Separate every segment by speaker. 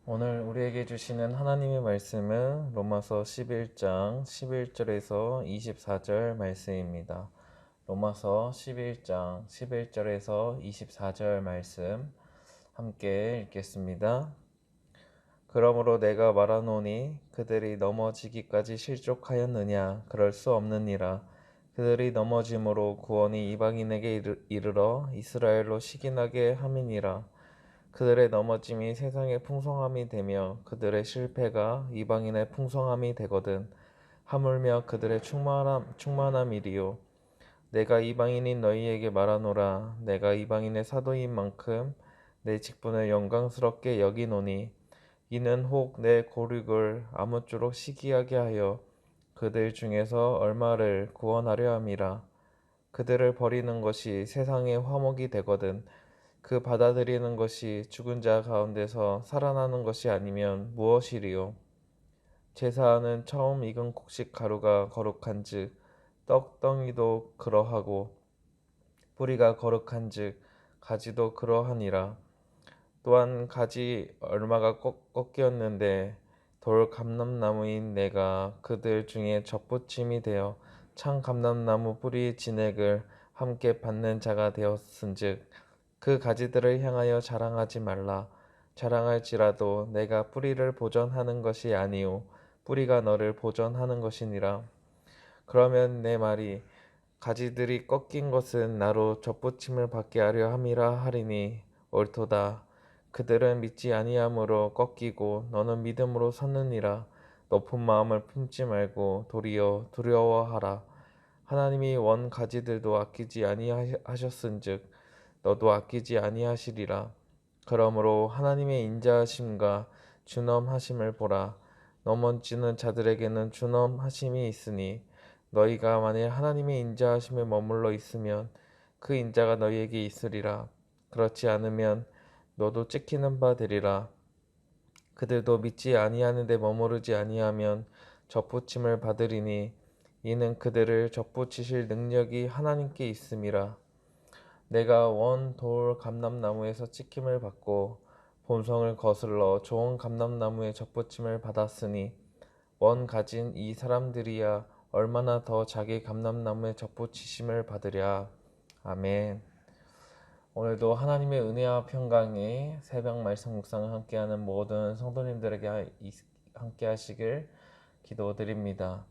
Speaker 1: 오늘 우리에게 주시는 하나님의 말씀은 로마서 11장 11절에서 24절 말씀입니다. 로마서 11장 11절에서 24절 말씀 함께 읽겠습니다. 그러므로 내가 말하노니 그들이 넘어지기까지 실족하였느냐? 그럴 수 없느니라. 그들이 넘어짐으로 구원이 이방인에게 이르러 이스라엘로 시기나게 함이니라. 그들의 넘어짐이 세상의 풍성함이 되며 그들의 실패가 이방인의 풍성함이 되거든. 하물며 그들의 충만함이리요. 내가 이방인인 너희에게 말하노라. 내가 이방인의 사도인 만큼 내 직분을 영광스럽게 여기노니 이는 혹 내 고륙을 아무쪼록 시기하게 하여 그들 중에서 얼마를 구원하려 함이라. 그들을 버리는 것이 세상의 화목이 되거든. 그 받아들이는 것이 죽은 자 가운데서 살아나는 것이 아니면 무엇이리요? 제사하는 처음 익은 곡식 가루가 거룩한즉 떡덩이도 그러하고 뿌리가 거룩한즉 가지도 그러하니라. 또한 가지 얼마가 꺾였는데 돌 감람나무인 내가 그들 중에 접붙임이 되어 창 감람나무 뿌리 진액을 함께 받는 자가 되었은즉 그 가지들을 향하여 자랑하지 말라. 자랑할지라도 내가 뿌리를 보전하는 것이 아니요 뿌리가 너를 보전하는 것이니라. 그러면 내 말이 가지들이 꺾인 것은 나로 접붙임을 받게 하려 함이라 하리니 옳도다. 그들은 믿지 아니함으로 꺾이고 너는 믿음으로 섰느니라. 높은 마음을 품지 말고 도리어 두려워하라. 하나님이 원 가지들도 아끼지 아니하셨은즉 너도 아끼지 아니하시리라. 그러므로 하나님의 인자하심과 준엄하심을 보라. 넘어지는 자들에게는 준엄하심이 있으니 너희가 만일 하나님의 인자하심에 머물러 있으면 그 인자가 너희에게 있으리라. 그렇지 않으면 너도 찍히는 바 되리라. 그들도 믿지 아니하는데 머무르지 아니하면 접붙임을 받으리니 이는 그들을 접붙이실 능력이 하나님께 있음이라. 내가 원 돌 감람나무에서 찍힘을 받고 본성을 거슬러 좋은 감람나무에 접붙임을 받았으니 원 가진 이 사람들이야 얼마나 더 자기 감람나무에 접붙이심을 받으랴. 아멘. 오늘도 하나님의 은혜와 평강이 새벽 말씀 묵상을 함께하는 모든 성도님들에게 함께 하시길 기도드립니다.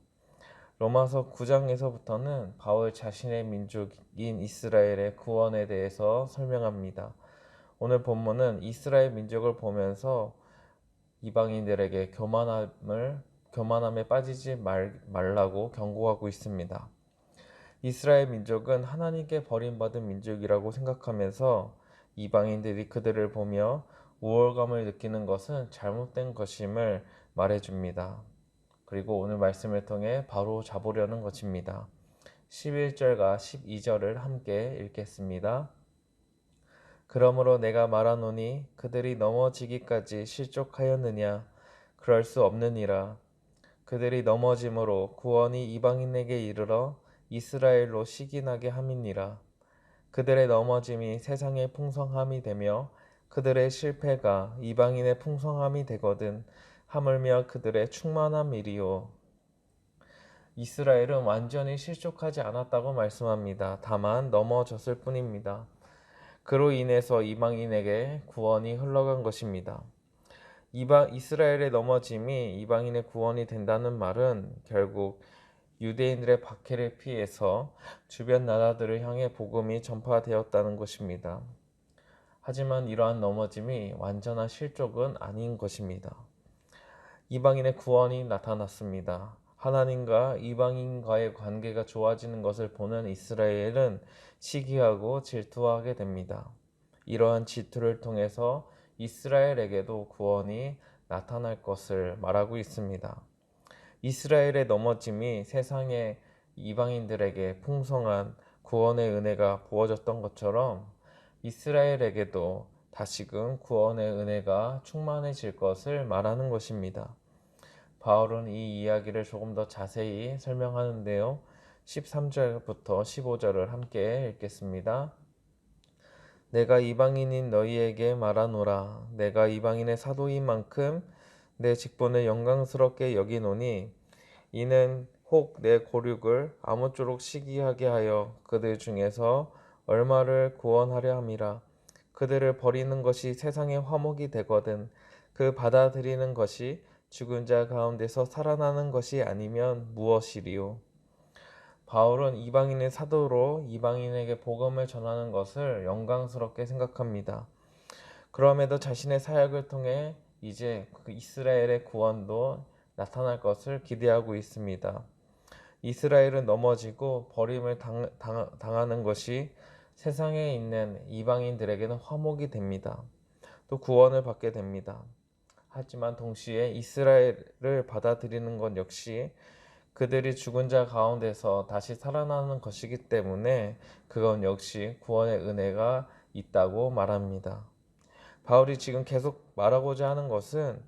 Speaker 1: 로마서 9장에서부터는 바울 자신의 민족인 이스라엘의 구원에 대해서 설명합니다. 오늘 본문은 이스라엘 민족을 보면서 이방인들에게 교만함에 빠지지 말라고 경고하고 있습니다. 이스라엘 민족은 하나님께 버림받은 민족이라고 생각하면서 이방인들이 그들을 보며 우월감을 느끼는 것은 잘못된 것임을 말해줍니다. 그리고 오늘 말씀을 통해 바로 잡으려는 것입니다. 11절과 12절을 함께 읽겠습니다. 그러므로 내가 말하노니 그들이 넘어지기까지 실족하였느냐? 그럴 수 없느니라. 그들이 넘어짐으로 구원이 이방인에게 이르러 이스라엘로 시기나게 함이니라. 그들의 넘어짐이 세상의 풍성함이 되며 그들의 실패가 이방인의 풍성함이 되거든. 하물며 그들의 충만함이리요. 이스라엘은 완전히 실족하지 않았다고 말씀합니다. 다만 넘어졌을 뿐입니다. 그로 인해서 이방인에게 구원이 흘러간 것입니다. 이스라엘의 넘어짐이 이방인의 구원이 된다는 말은 결국 유대인들의 박해를 피해서 주변 나라들을 향해 복음이 전파되었다는 것입니다. 하지만 이러한 넘어짐이 완전한 실족은 아닌 것입니다. 이방인의 구원이 나타났습니다. 하나님과 이방인과의 관계가 좋아지는 것을 보는 이스라엘은 시기하고 질투하게 됩니다. 이러한 질투를 통해서 이스라엘에게도 구원이 나타날 것을 말하고 있습니다. 이스라엘의 넘어짐이 세상의 이방인들에게 풍성한 구원의 은혜가 부어졌던 것처럼 이스라엘에게도 다시금 구원의 은혜가 충만해질 것을 말하는 것입니다. 바울은 이 이야기를 조금 더 자세히 설명하는데요. 13절부터 15절을 함께 읽겠습니다. 내가 이방인인 너희에게 말하노라. 내가 이방인의 사도인 만큼 내 직분을 영광스럽게 여기노니 이는 혹 내 고륙을 아무쪼록 시기하게 하여 그들 중에서 얼마를 구원하려 함이라. 그들을 버리는 것이 세상의 화목이 되거든 그 받아들이는 것이 죽은 자 가운데서 살아나는 것이 아니면 무엇이리요. 바울은 이방인의 사도로 이방인에게 복음을 전하는 것을 영광스럽게 생각합니다. 그럼에도 자신의 사역을 통해 이제 그 이스라엘의 구원도 나타날 것을 기대하고 있습니다. 이스라엘은 넘어지고 버림을 당하는 것이 세상에 있는 이방인들에게는 화목이 됩니다. 또 구원을 받게 됩니다. 하지만 동시에 이스라엘을 받아들이는 것 역시 그들이 죽은 자 가운데서 다시 살아나는 것이기 때문에 그건 역시 구원의 은혜가 있다고 말합니다. 바울이 지금 계속 말하고자 하는 것은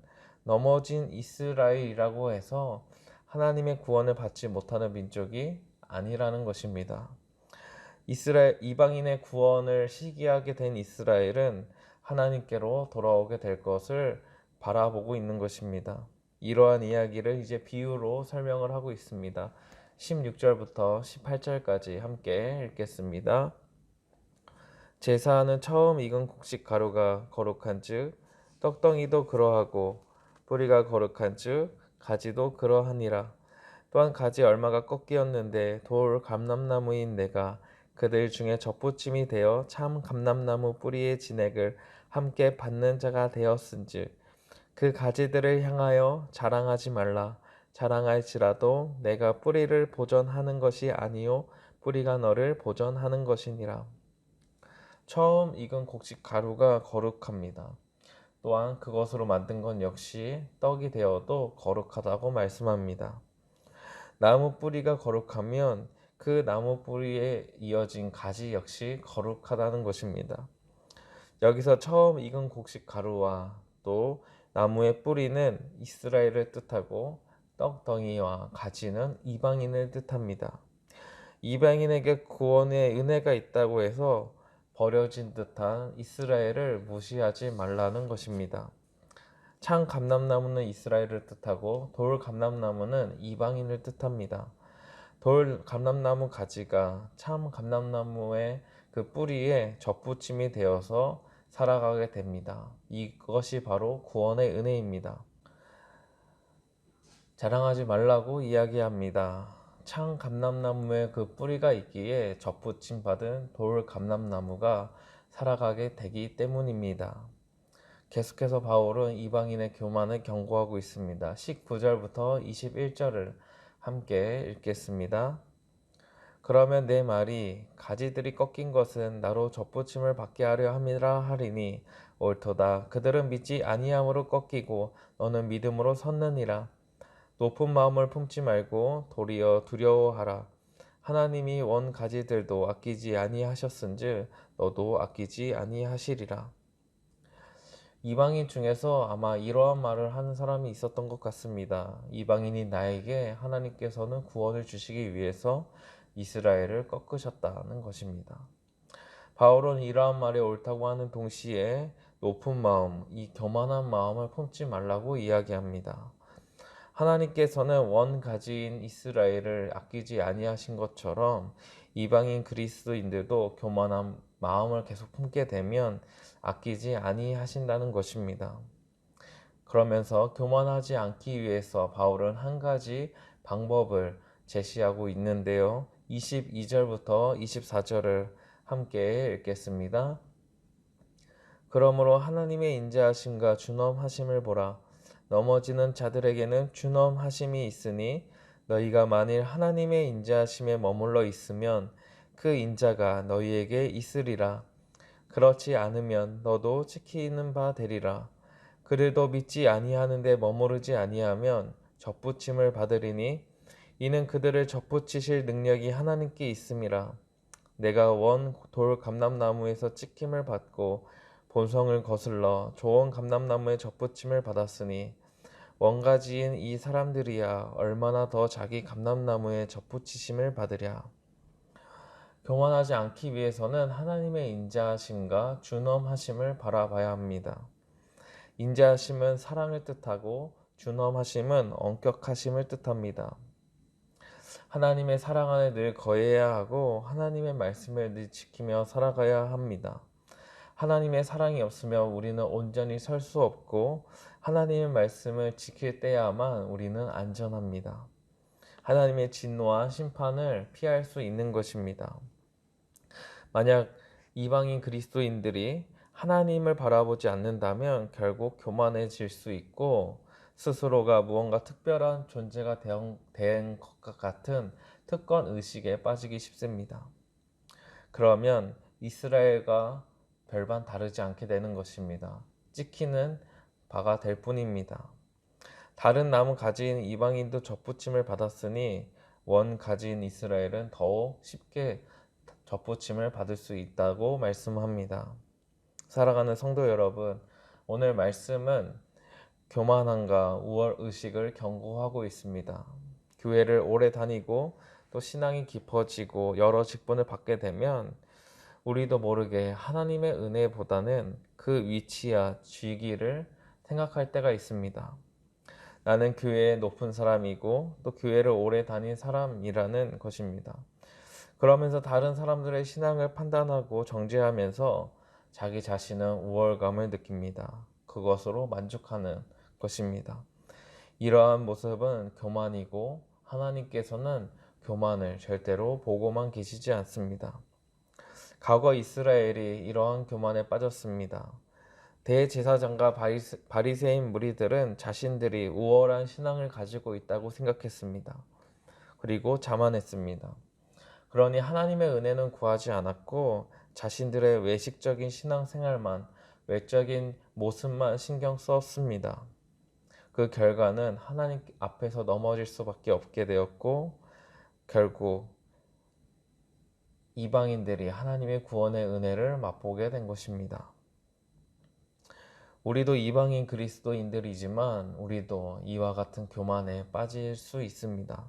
Speaker 1: 넘어진 이스라엘이라고 해서 하나님의 구원을 받지 못하는 민족이 아니라는 것입니다. 이스라엘 이방인의 구원을 시기하게 된 이스라엘은 하나님께로 돌아오게 될 것을 바라보고 있는 것입니다. 이러한 이야기를 이제 비유로 설명을 하고 있습니다. 16절부터 18절까지 함께 읽겠습니다. 제사하는 처음 익은 곡식 가루가 거룩한즉 떡덩이도 그러하고 뿌리가 거룩한즉 가지도 그러하니라. 또한 가지 얼마가 꺾이었는데 돌 감람나무인 내가 그들 중에 접붙임이 되어 참 감람나무 뿌리의 진액을 함께 받는 자가 되었은즉 그 가지들을 향하여 자랑하지 말라. 자랑할지라도 내가 뿌리를 보전하는 것이 아니요 뿌리가 너를 보전하는 것이니라. 처음 익은 곡식 가루가 거룩합니다. 또한 그것으로 만든 건 역시 떡이 되어도 거룩하다고 말씀합니다. 나무 뿌리가 거룩하면 그 나무 뿌리에 이어진 가지 역시 거룩하다는 것입니다. 여기서 처음 익은 곡식 가루와 또 나무의 뿌리는 이스라엘을 뜻하고 떡덩이와 가지는 이방인을 뜻합니다. 이방인에게 구원의 은혜가 있다고 해서 버려진 듯한 이스라엘을 무시하지 말라는 것입니다. 창 감람나무는 이스라엘을 뜻하고 돌 감람나무는 이방인을 뜻합니다. 돌 감람나무 가지가 참 감람나무의 그 뿌리에 접붙임이 되어서 살아가게 됩니다. 이것이 바로 구원의 은혜입니다. 자랑하지 말라고 이야기합니다. 창 감람나무에 그 뿌리가 있기에 접붙임 받은 돌 감람나무가 살아가게 되기 때문입니다. 계속해서 바울은 이방인의 교만을 경고하고 있습니다. 19절부터 21절을 함께 읽겠습니다. 그러면 내 말이 가지들이 꺾인 것은 나로 접붙임을 받게 하려 함이라 하리니 옳도다. 그들은 믿지 아니함으로 꺾이고 너는 믿음으로 섰느니라. 높은 마음을 품지 말고 도리어 두려워하라. 하나님이 원 가지들도 아끼지 아니하셨은즉 너도 아끼지 아니하시리라. 이방인 중에서 아마 이러한 말을 하는 사람이 있었던 것 같습니다. 이방인이 나에게 하나님께서는 구원을 주시기 위해서 이스라엘을 꺾으셨다는 것입니다. 바울은 이러한 말이 옳다고 하는 동시에 높은 마음, 이 교만한 마음을 품지 말라고 이야기합니다. 하나님께서는 원 가지인 이스라엘을 아끼지 아니하신 것처럼 이방인 그리스도인들도 교만한 마음을 계속 품게 되면 아끼지 아니하신다는 것입니다. 그러면서 교만하지 않기 위해서 바울은 한 가지 방법을 제시하고 있는데요. 22절부터 24절을 함께 읽겠습니다. 그러므로 하나님의 인자하심과 준엄하심을 보라. 넘어지는 자들에게는 준엄하심이 있으니 너희가 만일 하나님의 인자하심에 머물러 있으면 그 인자가 너희에게 있으리라. 그렇지 않으면 너도 지키는 바 되리라. 그들도 믿지 아니하는데 머무르지 아니하면 접붙임을 받으리니 이는 그들을 접붙이실 능력이 하나님께 있음이라. 내가 원 돌 감람나무에서 찍힘을 받고 본성을 거슬러 좋은 감람나무에 접붙임을 받았으니 원가지인 이 사람들이야 얼마나 더 자기 감람나무에 접붙이심을 받으랴. 교만하지 않기 위해서는 하나님의 인자하심과 준엄하심을 바라봐야 합니다. 인자하심은 사랑을 뜻하고 준엄하심은 엄격하심을 뜻합니다. 하나님의 사랑 안에 늘 거해야 하고 하나님의 말씀을 늘 지키며 살아가야 합니다. 하나님의 사랑이 없으면 우리는 온전히 설 수 없고 하나님의 말씀을 지킬 때야만 우리는 안전합니다. 하나님의 진노와 심판을 피할 수 있는 것입니다. 만약 이방인 그리스도인들이 하나님을 바라보지 않는다면 결국 교만해질 수 있고 스스로가 무언가 특별한 존재가 된 것과 같은 특권 의식에 빠지기 쉽습니다. 그러면 이스라엘과 별반 다르지 않게 되는 것입니다. 찍히는 바가 될 뿐입니다. 다른 나무 가진 이방인도 접붙임을 받았으니 원 가진 이스라엘은 더욱 쉽게 접붙임을 받을 수 있다고 말씀합니다. 사랑하는 성도 여러분, 오늘 말씀은 교만함과 우월 의식을 경고하고 있습니다. 교회를 오래 다니고 또 신앙이 깊어지고 여러 직분을 받게 되면 우리도 모르게 하나님의 은혜보다는 그 위치야 직위를 생각할 때가 있습니다. 나는 교회에 높은 사람이고 또 교회를 오래 다닌 사람이라는 것입니다. 그러면서 다른 사람들의 신앙을 판단하고 정죄하면서 자기 자신은 우월감을 느낍니다. 그것으로 만족하는 것입니다. 이러한 모습은 교만이고 하나님께서는 교만을 절대로 보고만 계시지 않습니다. 과거 이스라엘이 이러한 교만에 빠졌습니다. 대제사장과 바리새인 무리들은 자신들이 우월한 신앙을 가지고 있다고 생각했습니다. 그리고 자만했습니다. 그러니 하나님의 은혜는 구하지 않았고 자신들의 외식적인 신앙생활만, 외적인 모습만 신경 썼습니다. 그 결과는 하나님 앞에서 넘어질 수밖에 없게 되었고 결국 이방인들이 하나님의 구원의 은혜를 맛보게 된 것입니다. 우리도 이방인 그리스도인들이지만 우리도 이와 같은 교만에 빠질 수 있습니다.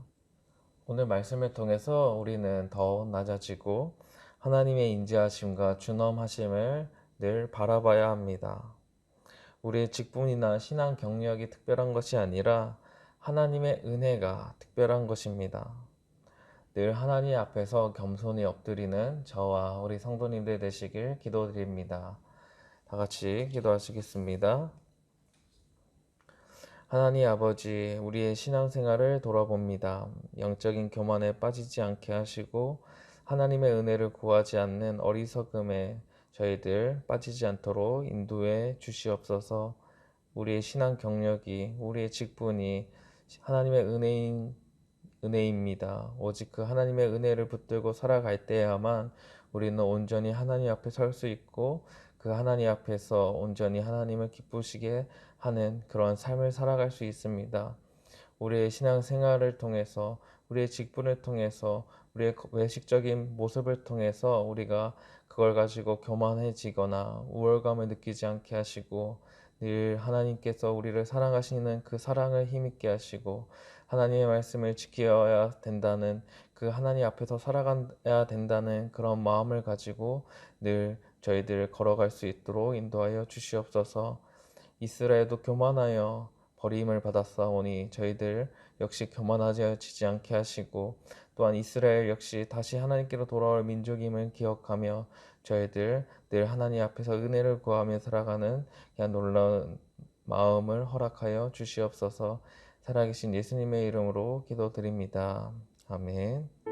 Speaker 1: 오늘 말씀을 통해서 우리는 더 낮아지고 하나님의 인자하심과 준엄하심을 늘 바라봐야 합니다. 우리의 직분이나 신앙 경력이 특별한 것이 아니라 하나님의 은혜가 특별한 것입니다. 늘 하나님 앞에서 겸손히 엎드리는 저와 우리 성도님들 되시길 기도드립니다. 다 같이 기도하시겠습니다. 하나님 아버지, 우리의 신앙생활을 돌아봅니다. 영적인 교만에 빠지지 않게 하시고 하나님의 은혜를 구하지 않는 어리석음에 저희들 빠지지 않도록 인도해 주시옵소서. 우리의 신앙 경력이, 우리의 직분이 하나님의 은혜입니다. 오직 그 하나님의 은혜를 붙들고 살아갈 때야만 우리는 온전히 하나님 앞에 설 수 있고 그 하나님 앞에서 온전히 하나님을 기쁘시게 하는 그런 삶을 살아갈 수 있습니다. 우리의 신앙생활을 통해서, 우리의 직분을 통해서, 우리의 외식적인 모습을 통해서 우리가 그걸 가지고 교만해지거나 우월감을 느끼지 않게 하시고 늘 하나님께서 우리를 사랑하시는 그 사랑을 힘있게 하시고 하나님의 말씀을 지켜야 된다는 그 하나님 앞에서 살아가야 된다는 그런 마음을 가지고 늘 저희들 걸어갈 수 있도록 인도하여 주시옵소서. 이스라엘도 교만하여 버림을 받았사오니 저희들 역시 교만하지 않게 하시고 또한 이스라엘 역시 다시 하나님께로 돌아올 민족임을 기억하며 저희들 늘 하나님 앞에서 은혜를 구하며 살아가는 놀라운 마음을 허락하여 주시옵소서. 살아계신 예수님의 이름으로 기도드립니다. 아멘.